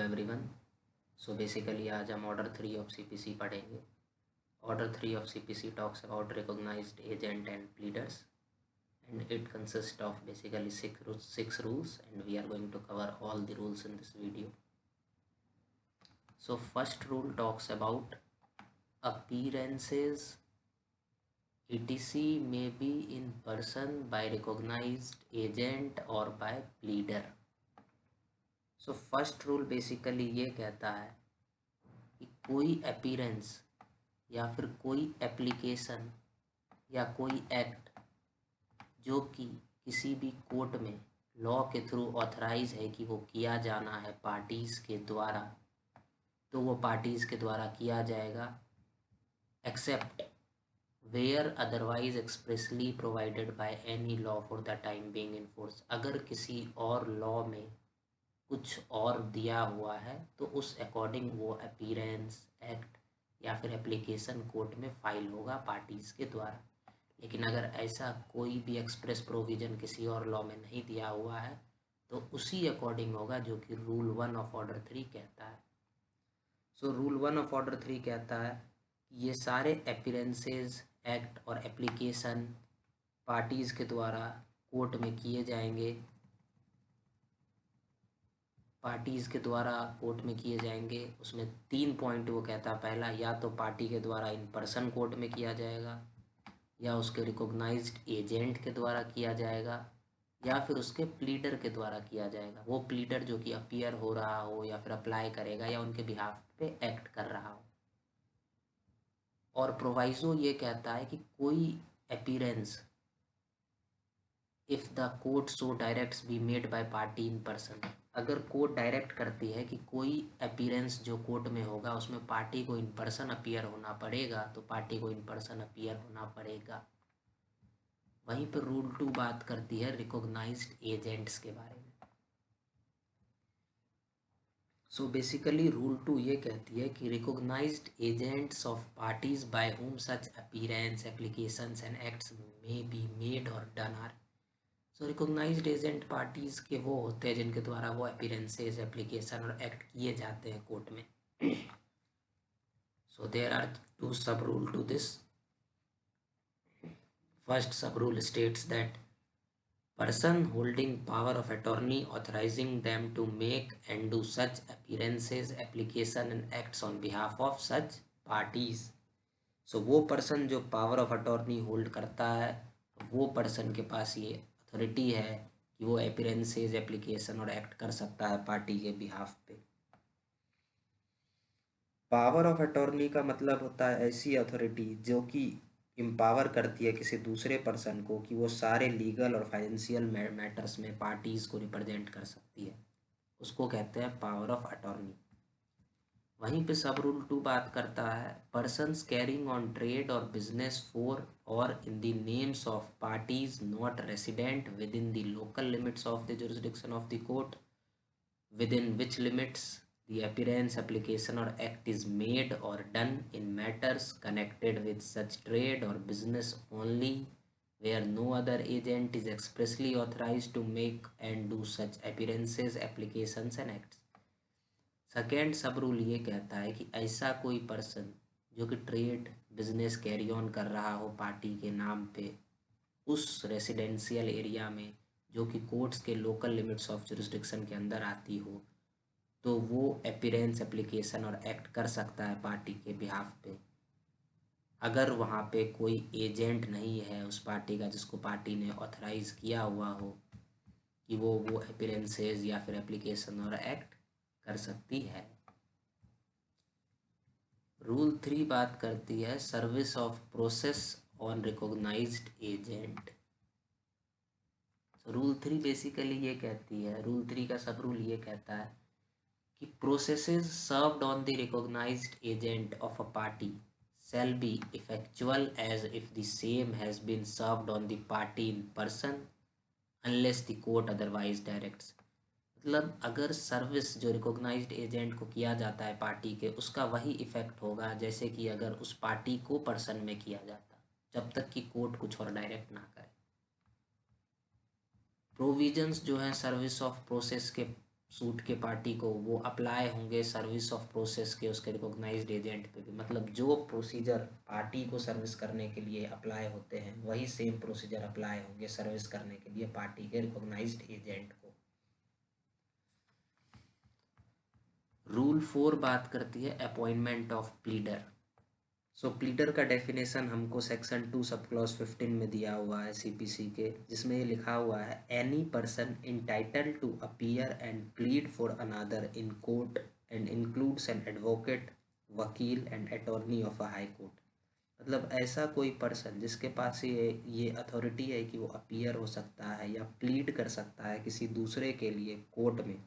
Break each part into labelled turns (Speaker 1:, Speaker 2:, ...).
Speaker 1: Everyone. सो basically आज हम order 3 ऑफ सीपीसी पढ़ेंगे। ऑर्डर 3 ऑफ CPC talks about recognised agent and pleaders and it consists of basically six rules, and we are going to cover all the rules in this video. So first rule talks about appearances. etc may be in person by recognized agent or by pleader. So first rule basically ये कहता है कि कोई appearance या फिर कोई application या कोई एक्ट जो कि किसी भी कोर्ट में लॉ के थ्रू ऑथराइज है कि वो किया जाना है पार्टीज़ के द्वारा, तो वो पार्टीज़ के द्वारा किया जाएगा except where otherwise expressly provided by any law for the time being in force. अगर किसी और लॉ में कुछ और दिया हुआ है तो उस अकॉर्डिंग वो अपीयरेंस एक्ट या फिर एप्लीकेशन कोर्ट में फाइल होगा पार्टीज़ के द्वारा। लेकिन अगर ऐसा कोई भी एक्सप्रेस प्रोविज़न किसी और लॉ में नहीं दिया हुआ है तो उसी अकॉर्डिंग होगा, जो कि रूल 1 ऑफ ऑर्डर 3 कहता है। सो रूल 1 ऑफ ऑर्डर 3 कहता है कि ये सारे अपीयरेंसेस एक्ट और एप्लीकेशन पार्टीज़ के द्वारा कोर्ट में किए जाएंगे, पार्टीज़ के द्वारा कोर्ट में किए जाएंगे। उसमें 3 पॉइंट वो कहता है। पहला, या तो पार्टी के द्वारा इन पर्सन कोर्ट में किया जाएगा, या उसके रिकॉग्नाइज्ड एजेंट के द्वारा किया जाएगा, या फिर उसके प्लीडर के द्वारा किया जाएगा। वो प्लीडर जो कि अपीयर हो रहा हो या फिर अप्लाई करेगा या उनके बिहाफ पे एक्ट कर रहा हो। और प्रोवाइजो ये कहता है कि कोई appearance if the court so directs be made by party in person. अगर कोर्ट डायरेक्ट करती है कि कोई अपीयरेंस जो कोर्ट में होगा उसमें पार्टी को इन पर्सन अपीयर होना पड़ेगा, तो पार्टी को इन पर्सन अपीयर होना पड़ेगा। वहीं पर रूल 2 बात करती है रिकॉग्नाइज्ड एजेंट्स के बारे में। सो बेसिकली रूल 2 ये कहती है कि recognised agents of parties by whom such appearance applications and acts may be made or done are। So recognised agent parties के वो होते हैं जिनके द्वारा वो अपीयरेंसेस एप्लीकेशन और एक्ट किए जाते हैं कोर्ट में। सो देयर आर 2 सब रूल टू दिस। फर्स्ट सब rule states that person holding power of attorney authorizing them to make and do such appearances, application and acts on behalf of such parties। so वो person जो power of attorney hold करता है, वो person के पास ये authority है कि वो अपीयरेंसेस एप्लीकेशन और एक्ट कर सकता है पार्टी के बिहाफ पे। पावर ऑफ अटॉर्नी का मतलब होता है ऐसी अथॉरिटी जो कि एम्पावर करती है किसी दूसरे पर्सन को कि वो सारे लीगल और फाइनेंशियल मैटर्स में पार्टीज़ को रिप्रेजेंट कर सकती है, उसको कहते हैं पावर ऑफ अटॉर्नी। वहीं पे सब रूल 2 बात करता है पर्सन्स कैरिंग ऑन ट्रेड और बिजनेस फॉर और in the names of parties not resident with in the local limits of the jurisdiction of the court within which limits the appearance, application or act is made or done in matters connected with such trade or business only where no other agent is expressly authorized to make and do such appearances, applications and acts। Second सब rule ये कहता है कि ऐसा कोई person जो कि trade business carry on कर रहा हो पार्टी के नाम पे उस रेसिडेंशियल एरिया में जो कि कोर्ट्स के लोकल लिमिट्स ऑफ जुरिसडिक्शन के अंदर आती हो, तो वो अपीयरेंस एप्लीकेशन और एक्ट कर सकता है पार्टी के बिहाफ पे, अगर वहाँ पे कोई एजेंट नहीं है उस पार्टी का जिसको पार्टी ने ऑथराइज किया हुआ हो कि वो अपीयरेंसेस या फिर एप्लीकेशन और एक्ट कर सकती है। रूल 3 बात करती है service of process on recognised agent. Rule 3 basically ये कहती है, रूल 3 का सब रूल ये कहता है कि processes served on the recognised agent of a party shall be effectual as if the same has been served on the party in person unless the court otherwise directs। मतलब अगर service जो recognised agent को किया जाता है party के, उसका वही इफेक्ट होगा जैसे कि अगर उस पार्टी को पर्सन में किया जाता, जब तक कि कोर्ट कुछ और डायरेक्ट ना करे। प्रोविजंस जो है सर्विस ऑफ प्रोसेस के सूट के पार्टी को वो अप्लाई होंगे सर्विस ऑफ प्रोसेस के उसके रिकॉग्नाइज्ड एजेंट पे भी। मतलब जो प्रोसीजर पार्टी को सर्विस करने के लिए अप्लाई होते हैं वही सेम प्रोसीजर अप्लाई होंगे सर्विस करने के लिए पार्टी के रिकॉग्नाइज्ड एजेंट को। रूल 4 बात करती है appointment of pleader. So pleader का डेफिनेशन हमको सेक्शन 2 सब क्लॉज 15 में दिया हुआ है सीपीसी के, जिसमें ये लिखा हुआ है any person entitled to appear and plead for another in court and includes an advocate, vakil and attorney of a high court. मतलब ऐसा कोई पर्सन जिसके पास ये अथॉरिटी है कि वो अपीयर हो सकता है या प्लीड कर सकता है किसी दूसरे के लिए कोर्ट में,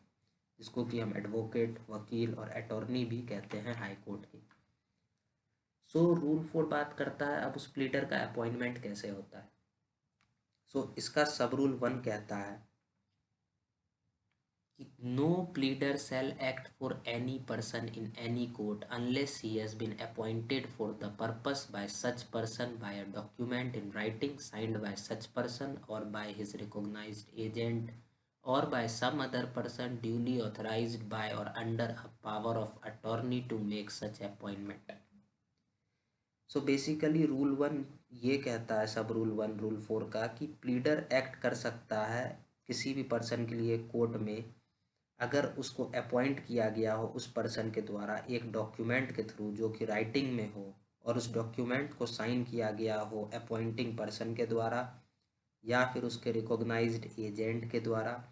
Speaker 1: जिसको कि हम एडवोकेट, वकील और अटॉर्नी भी कहते हैं हाई कोर्ट की। सो रूल 4 बात करता है अब उस प्लीडर का अपॉइंटमेंट कैसे होता है। सो इसका सब रूल 1 कहता है कि no pleader shall act for any person in any court unless he has been appointed for the purpose by such person by a document in writing signed by such person और by his recognised agent or by some other person duly authorized by or under a power of attorney to make such appointment। So basically rule 1 ये कहता है सब rule 1 rule 4 का कि pleader act कर सकता है किसी भी पर्सन के लिए कोर्ट में अगर उसको अपॉइंट किया गया हो उस पर्सन के द्वारा एक डॉक्यूमेंट के थ्रू जो कि राइटिंग में हो, और उस डॉक्यूमेंट को साइन किया गया हो अपॉइंटिंग पर्सन के द्वारा या फिर उसके रिकॉग्नाइज्ड एजेंट के द्वारा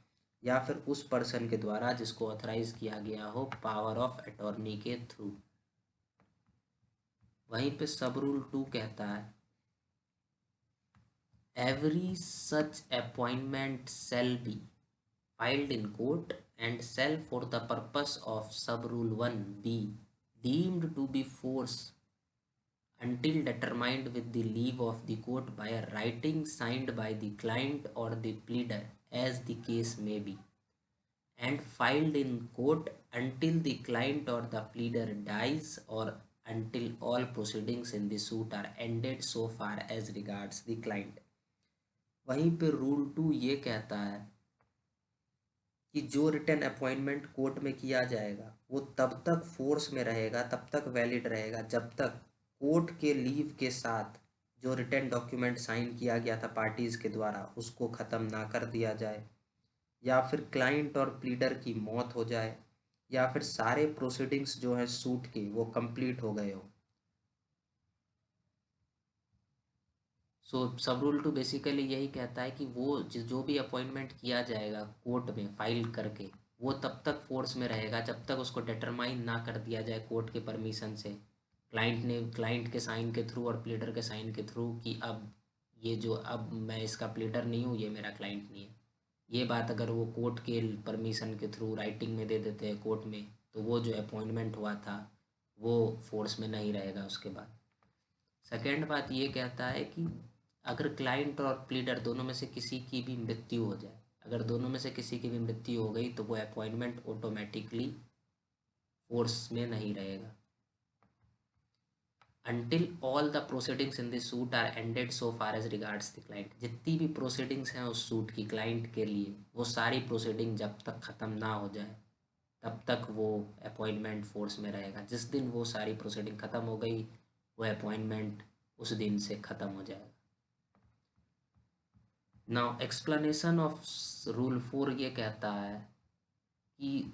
Speaker 1: या फिर उस पर्सन के द्वारा जिसको ऑथराइज किया गया हो पावर ऑफ अटॉर्नी के थ्रू। वहीं पे सब रूल 2 कहता है every such appointment shall be filed in court and shall for the purpose of sub rule 1 be deemed to be force until determined with the leave of the court by a writing signed by the client or the pleader as the case may be, and filed in court until the client or the pleader dies or until all proceedings in the suit are ended so far as regards the client। वहीं पे rule 2 ये कहता है कि जो written appointment court में किया जाएगा वो तब तक फोर्स में रहेगा, तब तक वैलिड रहेगा जब तक कोर्ट के लीव के साथ जो रिटन डॉक्यूमेंट साइन किया गया था पार्टीज के द्वारा उसको ख़त्म ना कर दिया जाए, या फिर क्लाइंट और प्लीडर की मौत हो जाए, या फिर सारे प्रोसीडिंग्स जो हैं सूट के वो कंप्लीट हो गए हो। सो सब रूल 2 बेसिकली यही कहता है कि वो जो भी अपॉइंटमेंट किया जाएगा कोर्ट में फाइल करके वो तब तक फोर्स में रहेगा जब तक उसको डिटरमाइन ना कर दिया जाए कोर्ट के परमिशन से, क्लाइंट के साइन के थ्रू और प्लीडर के साइन के थ्रू कि अब ये जो अब मैं इसका प्लीडर नहीं हूँ, ये मेरा क्लाइंट नहीं है। ये बात अगर वो कोर्ट के परमिशन के थ्रू राइटिंग में दे देते हैं कोर्ट में तो वो जो अपॉइंटमेंट हुआ था वो फोर्स में नहीं रहेगा उसके बाद। सेकेंड बात ये कहता है कि अगर क्लाइंट और प्लीडर दोनों में से किसी की भी मृत्यु हो जाए, अगर दोनों में से किसी की भी मृत्यु हो गई तो वो अपॉइंटमेंट ऑटोमेटिकली फोर्स में नहीं रहेगा। Until all the proceedings in the suit are ended so far as regards the client, जितनी भी प्रोसीडिंग्स हैं उस सूट की क्लाइंट के लिए वो सारी प्रोसीडिंग जब तक ख़त्म ना हो जाए तब तक वो अपॉइंटमेंट फोर्स में रहेगा। जिस दिन वो सारी प्रोसीडिंग ख़त्म हो गई वो अपॉइंटमेंट उस दिन से ख़त्म हो जाएगा। नाउ एक्सप्लेनेशन ऑफ रूल 4 ये कहता है कि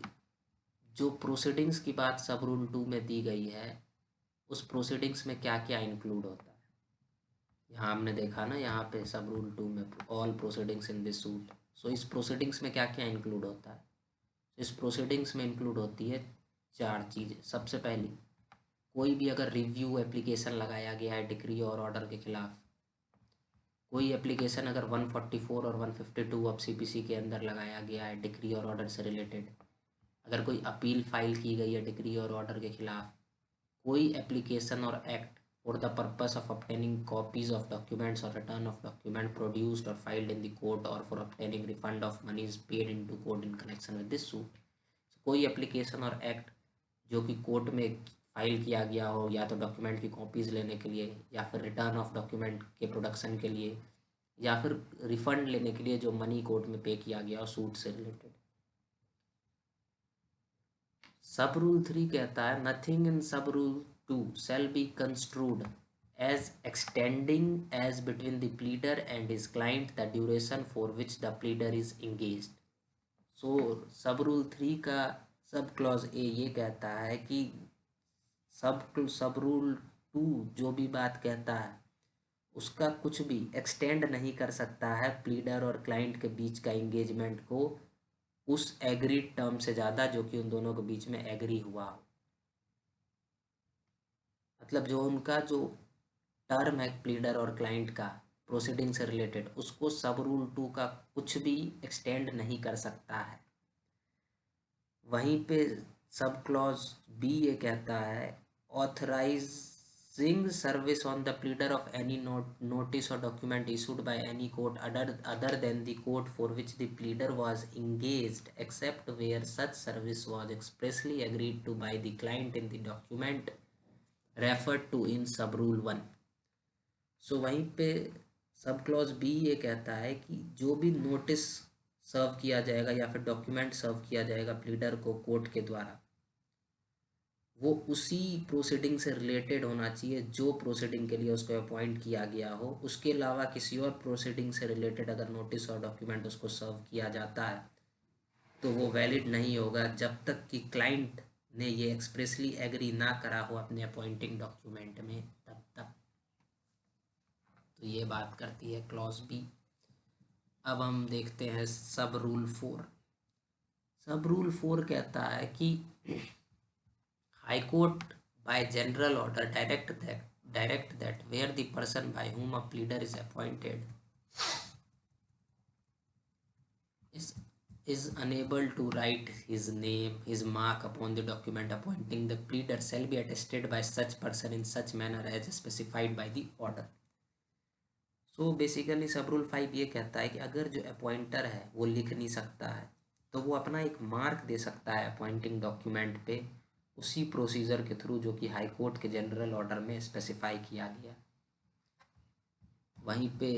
Speaker 1: जो प्रोसीडिंग्स की बात सब रूल 2 में दी गई है उस प्रोसीडिंग्स में क्या क्या इंक्लूड होता है। यहाँ हमने देखा ना, यहाँ पे सब रूल 2 में all proceedings in this suit. So इस प्रोसीडिंग्स में क्या क्या इंक्लूड होता है। इस प्रोसीडिंग्स में इंक्लूड होती है 4 चीज़ें। सबसे पहली, कोई भी अगर रिव्यू एप्लीकेशन लगाया गया है डिक्री और ऑर्डर के खिलाफ, कोई एप्लीकेशन अगर 144 और 152 ऑफ सीपीसी के अंदर लगाया गया है डिक्री और ऑर्डर से रिलेटेड, अगर कोई अपील फाइल की गई है डिक्री और ऑर्डर के खिलाफ, कोई एप्लीकेशन और act for the purpose of obtaining copies of documents or return of document produced or filed in the court or for obtaining refund of monies paid into court in connection with this suit। कोई application और act जो कि court में file किया गया हो या तो डॉक्यूमेंट की कॉपीज़ लेने के लिए या फिर रिटर्न ऑफ डॉक्यूमेंट के प्रोडक्शन के लिए या फिर रिफंड लेने के लिए जो मनी कोर्ट में पे किया गया हो सूट से रिलेटेड। सब रूल 3 कहता है nothing in sub rule 2 shall be construed as extending as between the pleader and his client the duration for which the pleader is engaged. So sub rule 3 का सब क्लॉज ए ये कहता है कि सब rule 2 जो भी बात कहता है उसका कुछ भी एक्सटेंड नहीं कर सकता है प्लीडर और क्लाइंट के बीच का एंगेजमेंट को उस एग्रीड टर्म से ज़्यादा जो कि उन दोनों के बीच में एग्री हुआ हो। मतलब जो उनका जो टर्म है प्लीडर और क्लाइंट का प्रोसीडिंग से रिलेटेड उसको सब रूल 2 का कुछ भी एक्सटेंड नहीं कर सकता है। वहीं पे सब क्लॉज बी ये कहता है authorising service on the pleader of any notice और document issued by any court other than the court for which the pleader was engaged except where such service was expressly agreed to by the client in the document referred to in sub rule 1। सो वहीं पे sub clause B ये कहता है कि जो भी notice serve किया जाएगा या फिर डॉक्यूमेंट सर्व किया जाएगा प्लीडर को कोर्ट के द्वारा वो उसी प्रोसीडिंग से रिलेटेड होना चाहिए जो प्रोसीडिंग के लिए उसको अपॉइंट किया गया हो। उसके अलावा किसी और प्रोसीडिंग से रिलेटेड अगर नोटिस और डॉक्यूमेंट उसको सर्व किया जाता है तो वो वैलिड नहीं होगा जब तक कि क्लाइंट ने ये एक्सप्रेसली एग्री ना करा हो अपने अपॉइंटिंग डॉक्यूमेंट में तब तक। तो ये बात करती है क्लॉज बी। अब हम देखते हैं सब रूल 4। सब रूल 4 कहता है कि high court by general order direct that where the person by whom a pleader is appointed is unable to write his name his mark upon the document appointing the pleader shall be attested by such person in such manner as specified by the order। So basically सब rule 5 ये कहता है कि अगर जो appointer है वो लिख नहीं सकता है तो वो अपना एक मार्क दे सकता है अपॉइंटिंग डॉक्यूमेंट पे उसी प्रोसीजर के थ्रू जो कि हाई कोर्ट के जनरल ऑर्डर में स्पेसिफाई किया गया। वहीं पे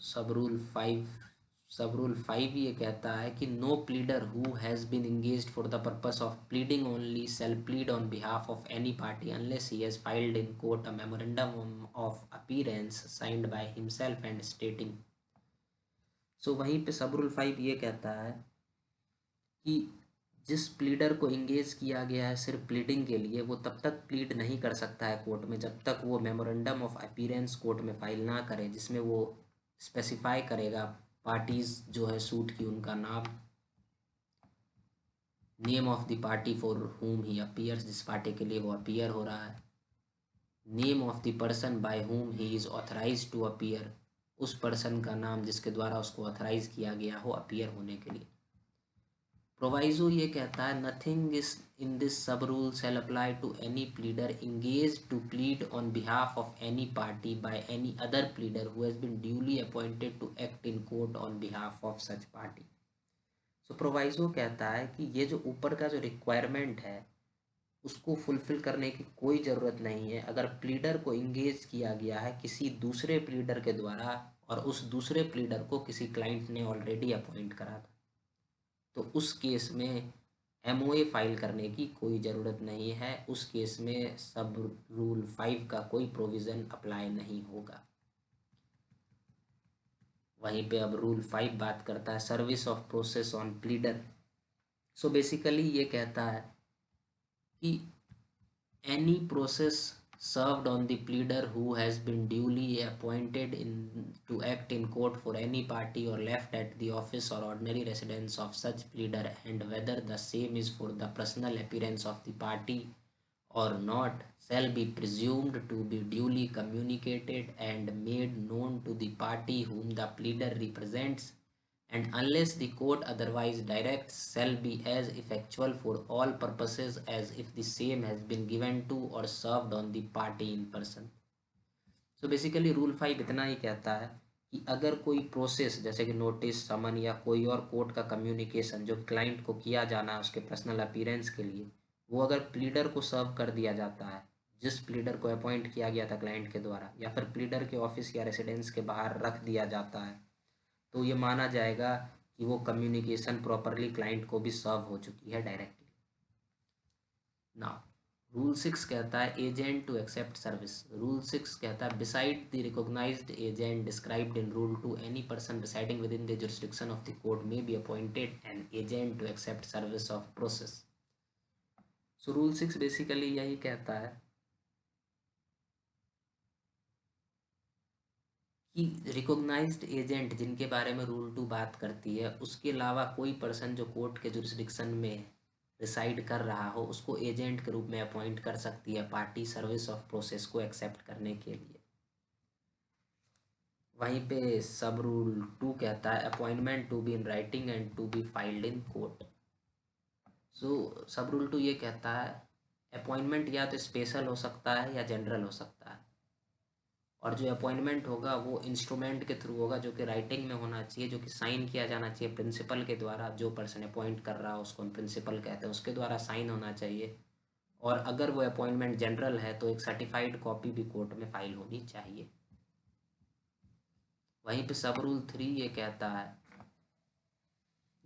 Speaker 1: सब रूल 5 ये कहता है कि no pleader who has been engaged for the purpose of pleading only shall plead on behalf of any party unless he has filed in court a memorandum of appearance signed by himself and stating. So वहीं पे सब rule 5 ये कहता है कि जिस pleader को engage किया गया है सिर्फ प्लीडिंग के लिए वो तब तक प्लीड नहीं कर सकता है कोर्ट में जब तक वो मेमोरेंडम ऑफ अपीयरेंस कोर्ट में फाइल ना करे जिसमें वो स्पेसिफाई करेगा पार्टीज जो है सूट की उनका नाम name of the party for whom he appears जिस पार्टी के लिए वो अपीयर हो रहा है name of the person by whom he is authorise to appear उस पर्सन का नाम जिसके द्वारा उसको ऑथराइज किया गया हो अपीयर होने के लिए। प्रोवाइजो ये कहता है nothing is in this sub rule shall apply to any pleader engage to plead on behalf of any party by any other pleader who has been duly appointed to act in court on behalf of such party. So proviso कहता है कि ये जो ऊपर का जो requirement है उसको फुलफिल करने की कोई ज़रूरत नहीं है अगर प्लीडर को इंगेज किया गया है किसी दूसरे प्लीडर के द्वारा और उस दूसरे प्लीडर को किसी क्लाइंट ने ऑलरेडी अपॉइंट करा था तो उस केस में एमओए फाइल करने की कोई ज़रूरत नहीं है। उस केस में सब रूल 5 का कोई प्रोविज़न अप्लाई नहीं होगा। वहीं पे अब रूल 5 बात करता है service of process on pleader. So basically ये कहता है कि any process served on the pleader who has been duly appointed to act in court for any party or left at the office or ordinary residence of such pleader and whether the same is for the personal appearance of the party or not shall be presumed to be duly communicated and made known to the party whom the pleader represents and unless the court otherwise directs shall be as effectual for all purposes as if the same has been given to or served on the party in person। So basically rule 5 इतना ही कहता है कि अगर कोई process जैसे कि notice summon या कोई और कोर्ट का कम्युनिकेशन जो क्लाइंट को किया जाना है उसके पर्सनल अपीयरेंस के लिए वो अगर प्लीडर को सर्व कर दिया जाता है जिस प्लीडर को अपॉइंट किया गया था क्लाइंट के द्वारा या फिर प्लीडर के ऑफिस या रेसिडेंस के बाहर रख दिया जाता है तो ये माना जाएगा कि वो कम्युनिकेशन प्रॉपरली क्लाइंट को भी सर्व हो चुकी है डायरेक्टली। नाउ रूल 6 कहता है agent to accept service. Rule 6 कहता है beside the recognised agent described in rule 2 any person residing within the jurisdiction of the court may be appointed an agent to accept service of process. So rule 6 basically यही कहता है कि recognised agent जिनके बारे में rule 2 बात करती है, उसके अलावा कोई पर्सन जो कोर्ट के जुरिस्डिक्शन में रिसाइड कर रहा हो उसको एजेंट के रूप में अपॉइंट कर सकती है पार्टी सर्विस ऑफ प्रोसेस को एक्सेप्ट करने के लिए। वहीं पे सब रूल 2 कहता है appointment to be in writing and to be filed in court. So sub rule 2 ये कहता है अपॉइंटमेंट या तो स्पेशल हो सकता है या जनरल हो सकता है, और जो अपॉइंटमेंट होगा वो इंस्ट्रूमेंट के थ्रू होगा जो कि राइटिंग में होना चाहिए, जो कि साइन किया जाना चाहिए प्रिंसिपल के द्वारा। जो पर्सन अपॉइंट कर रहा है उसको हम प्रिंसिपल कहते हैं, उसके द्वारा साइन होना चाहिए। और अगर वो अपॉइंटमेंट जनरल है तो एक सर्टिफाइड कॉपी भी कोर्ट में फाइल होनी चाहिए। वहीं पे सब रूल 3 ये कहता है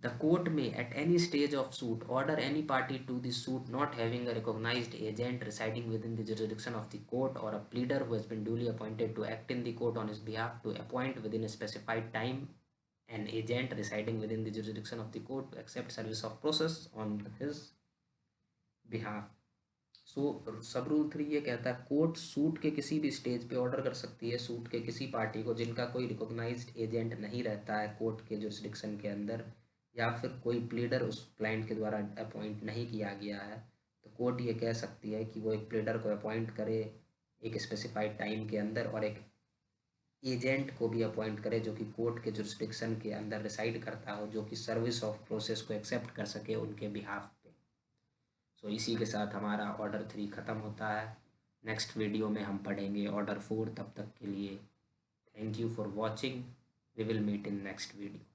Speaker 1: द कोर्ट में at any stage of suit order any party to the suit not having a recognized agent residing within the jurisdiction of the court or a pleader who has been duly appointed to act in the court on his behalf to appoint within a specified time an agent residing within the jurisdiction of the court to accept service of process on his behalf। So sub rule 3 ये कहता है court suit के किसी भी stage पे order कर सकती है सूट के किसी पार्टी को जिनका कोई रिकॉग्नाइज्ड एजेंट नहीं रहता है कोर्ट के जुरिस्डिक्शन के अंदर, या फिर कोई प्लीडर उस क्लाइंट के द्वारा अपॉइंट नहीं किया गया है, तो कोर्ट ये कह सकती है कि वो एक प्लीडर को अपॉइंट करे एक स्पेसिफाइड टाइम के अंदर, और एक एजेंट को भी अपॉइंट करे जो कि कोर्ट के जुरिस्डिक्शन के अंदर रिसाइड करता हो, जो कि सर्विस ऑफ प्रोसेस को एक्सेप्ट कर सके उनके बिहाफ पे। सो इसी के साथ हमारा ऑर्डर 3 ख़त्म होता है। नेक्स्ट वीडियो में हम पढ़ेंगे ऑर्डर 4। तब तक के लिए thank you for watching. We will meet in next video.